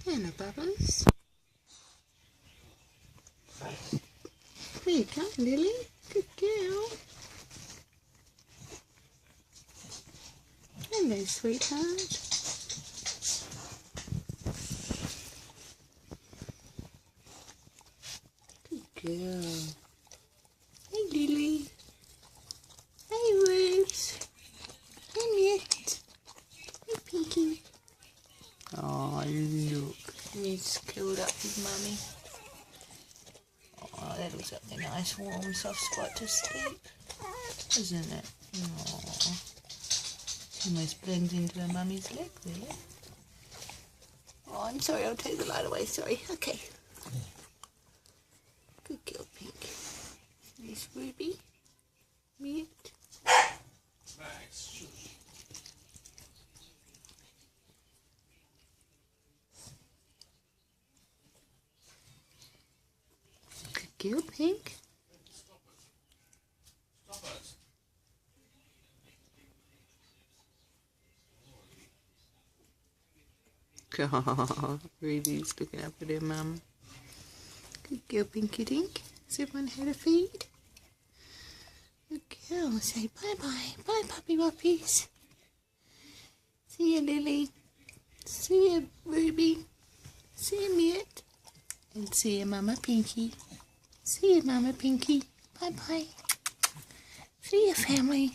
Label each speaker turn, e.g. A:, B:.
A: Hello, Bubbles. There you go, Lily. Good girl. Hello, sweetheart. Good girl. Hey, Lily. Hey, Rubes. Hey, Mitt. Hey, Pinky. Oh, look. He's curled up with Mummy. Oh, that looks like a nice, warm, soft spot to sleep, isn't it? Oh, almost blends into her mummy's leg there. Oh, I'm sorry, I'll take the light away, sorry. Okay. Good girl, Pink. Nice Ruby. Mitt. Good girl, Pink. Oh, Ruby's looking up at her mum. Good girl, Pinky Dink. Has everyone had a feed? Good girl. Say bye-bye. Bye, puppy puppies. See you, Lily. See you, Ruby. See you, Mitt. And see you, Mama Pinky. See you, Mama Pinky. Bye-bye. See you, family.